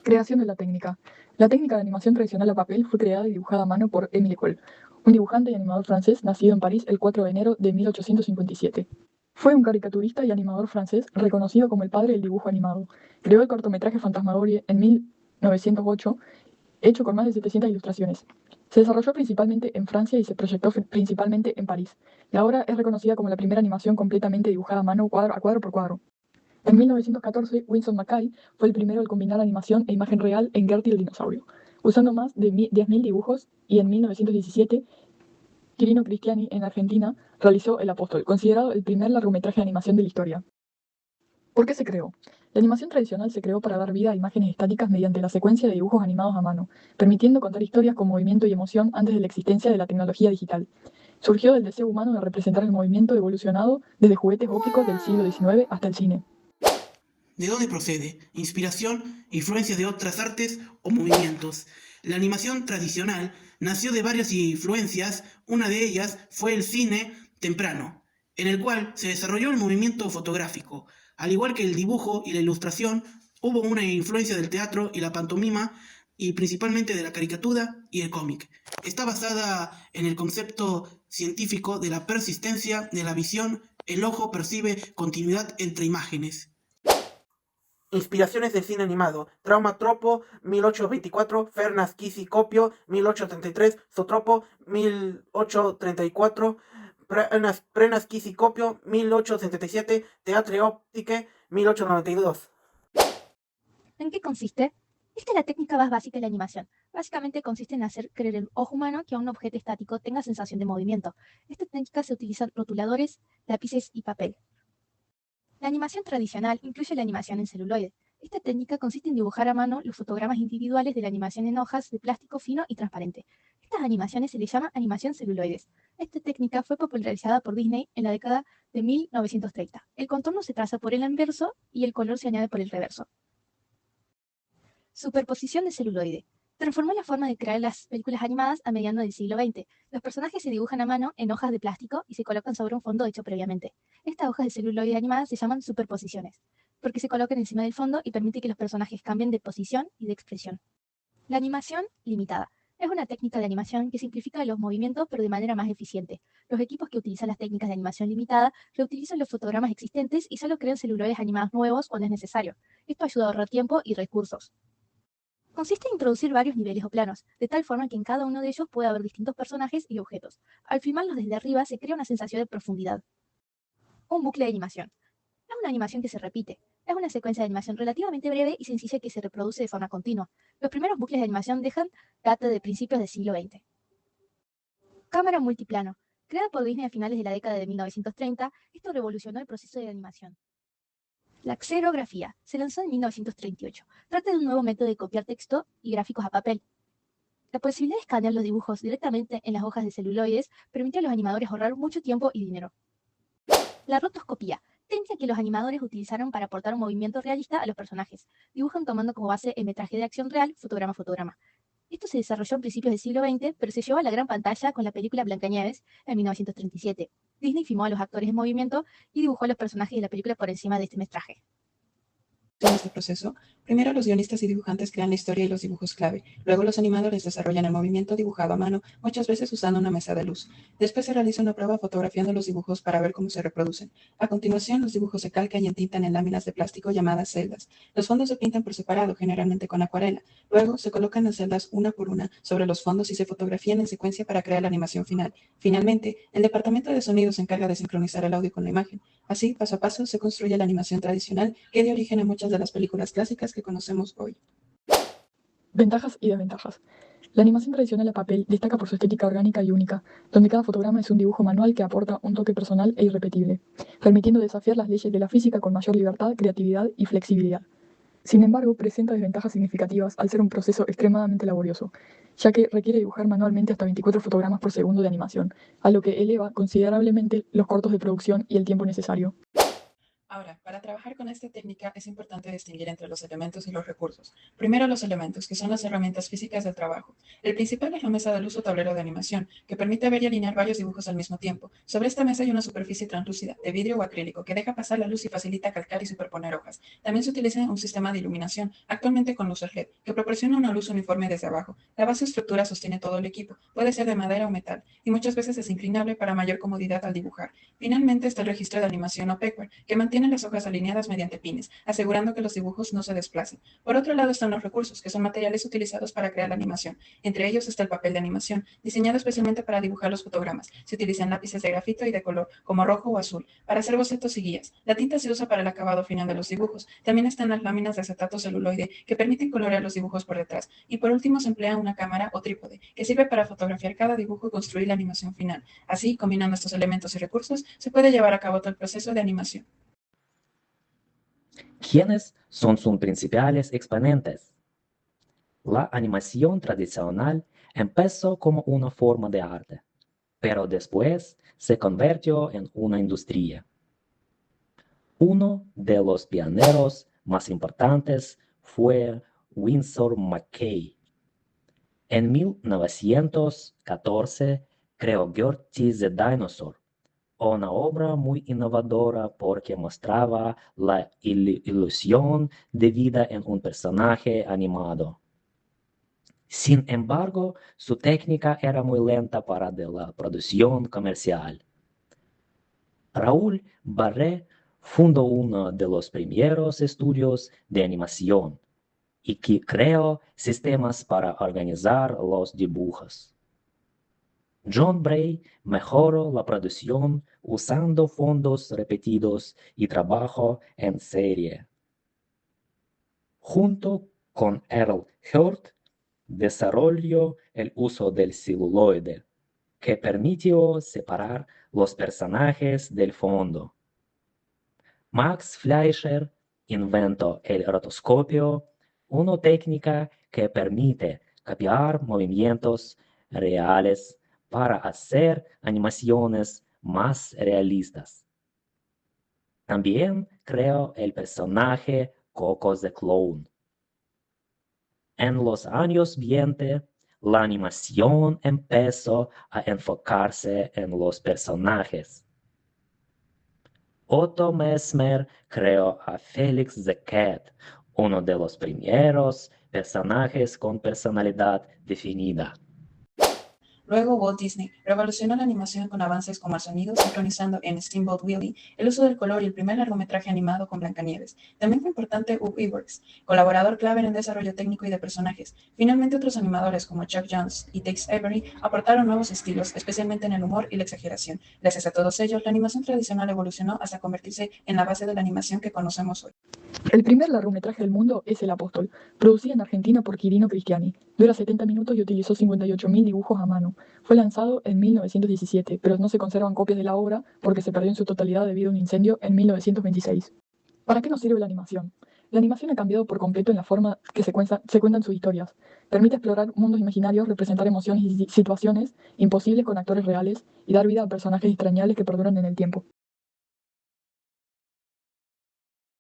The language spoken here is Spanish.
Creación de la técnica. La técnica de animación tradicional a papel fue creada y dibujada a mano por Émile Coll, un dibujante y animador francés nacido en París el 4 de enero de 1857. Fue un caricaturista y animador francés reconocido como el padre del dibujo animado. Creó el cortometraje Fantasmagorie en 1908, hecho con más de 700 ilustraciones. Se desarrolló principalmente en Francia y se proyectó principalmente en París. La obra es reconocida como la primera animación completamente dibujada a mano cuadro por cuadro. En 1914, Winsor McCay fue el primero en combinar animación e imagen real en Gertie el dinosaurio, usando más de 10.000 dibujos, y en 1917, Quirino Cristiani, en Argentina, realizó El Apóstol, considerado el primer largometraje de animación de la historia. ¿Por qué se creó? La animación tradicional se creó para dar vida a imágenes estáticas mediante la secuencia de dibujos animados a mano, permitiendo contar historias con movimiento y emoción antes de la existencia de la tecnología digital. Surgió del deseo humano de representar el movimiento evolucionado desde juguetes ópticos del siglo XIX hasta el cine. ¿De dónde procede? Inspiración, influencia de otras artes o movimientos. La animación tradicional nació de varias influencias, una de ellas fue el cine temprano, en el cual se desarrolló el movimiento fotográfico. Al igual que el dibujo y la ilustración, hubo una influencia del teatro y la pantomima, y principalmente de la caricatura y el cómic. Está basada en el concepto científico de la persistencia de la visión. El ojo percibe continuidad entre imágenes. Inspiraciones de cine animado: Trauma Tropo, 1824, Fernas Kisi Copio, 1833, Zotropo, 1834, Prenas Kisi Copio, 1877, Teatre Optique, 1892. ¿En qué consiste? Esta es la técnica más básica de la animación. Básicamente consiste en hacer creer el ojo humano que un objeto estático tenga sensación de movimiento. Esta técnica se utilizan rotuladores, lápices y papel. La animación tradicional incluye la animación en celuloide. Esta técnica consiste en dibujar a mano los fotogramas individuales de la animación en hojas de plástico fino y transparente. Estas animaciones se les llama animación celuloides. Esta técnica fue popularizada por Disney en la década de 1930. El contorno se traza por el anverso y el color se añade por el reverso. Superposición de celuloide. Transformó la forma de crear las películas animadas a mediados del siglo XX. Los personajes se dibujan a mano en hojas de plástico y se colocan sobre un fondo hecho previamente. Estas hojas de celuloide animadas se llaman superposiciones, porque se colocan encima del fondo y permite que los personajes cambien de posición y de expresión. La animación limitada. Es una técnica de animación que simplifica los movimientos pero de manera más eficiente. Los equipos que utilizan las técnicas de animación limitada reutilizan los fotogramas existentes y solo crean celuloides animados nuevos cuando es necesario. Esto ayuda a ahorrar tiempo y recursos. Consiste en introducir varios niveles o planos, de tal forma que en cada uno de ellos puede haber distintos personajes y objetos. Al filmarlos desde arriba se crea una sensación de profundidad. Un bucle de animación. Es una animación que se repite. Es una secuencia de animación relativamente breve y sencilla que se reproduce de forma continua. Los primeros bucles de animación dejan data de principios del siglo XX. Cámara multiplano. Creada por Disney a finales de la década de 1930, esto revolucionó el proceso de animación. La xerografía se lanzó en 1938. Trata de un nuevo método de copiar texto y gráficos a papel. La posibilidad de escanear los dibujos directamente en las hojas de celuloides permitió a los animadores ahorrar mucho tiempo y dinero. La rotoscopía, técnica que los animadores utilizaron para aportar un movimiento realista a los personajes. Dibujan tomando como base el metraje de acción real, fotograma a fotograma. Esto se desarrolló en principios del siglo XX, pero se llevó a la gran pantalla con la película Blancanieves en 1937. Disney filmó a los actores en movimiento y dibujó a los personajes de la película por encima de este metraje. En este proceso, primero los guionistas y dibujantes crean la historia y los dibujos clave, luego los animadores desarrollan el movimiento dibujado a mano, muchas veces usando una mesa de luz. Después se realiza una prueba fotografiando los dibujos para ver cómo se reproducen. A continuación, los dibujos se calcan y entintan en láminas de plástico llamadas celdas. Los fondos se pintan por separado, generalmente con acuarela. Luego, se colocan las celdas una por una sobre los fondos y se fotografían en secuencia para crear la animación final. Finalmente, el departamento de sonido se encarga de sincronizar el audio con la imagen. Así, paso a paso, se construye la animación tradicional que dio origen a muchas de las películas clásicas que conocemos hoy. Ventajas y desventajas. La animación tradicional a papel destaca por su estética orgánica y única, donde cada fotograma es un dibujo manual que aporta un toque personal e irrepetible, permitiendo desafiar las leyes de la física con mayor libertad, creatividad y flexibilidad. Sin embargo, presenta desventajas significativas al ser un proceso extremadamente laborioso, ya que requiere dibujar manualmente hasta 24 fotogramas por segundo de animación, a lo que eleva considerablemente los costos de producción y el tiempo necesario. Ahora, para trabajar con esta técnica es importante distinguir entre los elementos y los recursos. Primero los elementos, que son las herramientas físicas del trabajo. El principal es la mesa de luz o tablero de animación, que permite ver y alinear varios dibujos al mismo tiempo. Sobre esta mesa hay una superficie translúcida, de vidrio o acrílico, que deja pasar la luz y facilita calcar y superponer hojas. También se utiliza un sistema de iluminación, actualmente con luces LED, que proporciona una luz uniforme desde abajo. La base o estructura sostiene todo el equipo, puede ser de madera o metal, y muchas veces es inclinable para mayor comodidad al dibujar. Finalmente está el registro de animación o paper, que mantiene las hojas alineadas mediante pines, asegurando que los dibujos no se desplacen. Por otro lado están los recursos, que son materiales utilizados para crear la animación. Entre ellos está el papel de animación, diseñado especialmente para dibujar los fotogramas. Se utilizan lápices de grafito y de color, como rojo o azul, para hacer bocetos y guías. La tinta se usa para el acabado final de los dibujos. También están las láminas de acetato celuloide, que permiten colorear los dibujos por detrás. Y por último se emplea una cámara o trípode, que sirve para fotografiar cada dibujo y construir la animación final. Así, combinando estos elementos y recursos, se puede llevar a cabo todo el proceso de animación. ¿Quiénes son sus principales exponentes? La animación tradicional empezó como una forma de arte, pero después se convirtió en una industria. Uno de los pioneros más importantes fue Winsor McCay. En 1914 creó Gertie the Dinosaur, una obra muy innovadora porque mostraba la ilusión de vida en un personaje animado. Sin embargo, su técnica era muy lenta para la producción comercial. Raúl Barré fundó uno de los primeros estudios de animación y que creó sistemas para organizar los dibujos. John Bray mejoró la producción usando fondos repetidos y trabajo en serie. Junto con Earl Hurt, desarrolló el uso del celuloide, que permitió separar los personajes del fondo. Max Fleischer inventó el rotoscopio, una técnica que permite copiar movimientos reales para hacer animaciones más realistas. También creó el personaje Coco the Clown. En los años 20, la animación empezó a enfocarse en los personajes. Otto Messmer creó a Felix the Cat, uno de los primeros personajes con personalidad definida. Luego Walt Disney revolucionó la animación con avances como el sonido, sincronizando en Steamboat Willie el uso del color y el primer largometraje animado con Blancanieves. También fue importante Ub Iwerks, colaborador clave en el desarrollo técnico y de personajes. Finalmente otros animadores como Chuck Jones y Tex Avery aportaron nuevos estilos, especialmente en el humor y la exageración. Gracias a todos ellos, la animación tradicional evolucionó hasta convertirse en la base de la animación que conocemos hoy. El primer largometraje del mundo es El Apóstol, producido en Argentina por Quirino Cristiani. Dura 70 minutos y utilizó 58.000 dibujos a mano. Fue lanzado en 1917, pero no se conservan copias de la obra porque se perdió en su totalidad debido a un incendio en 1926. ¿Para qué nos sirve la animación? La animación ha cambiado por completo en la forma que se cuentan sus historias. Permite explorar mundos imaginarios, representar emociones y situaciones imposibles con actores reales y dar vida a personajes extrañables que perduran en el tiempo.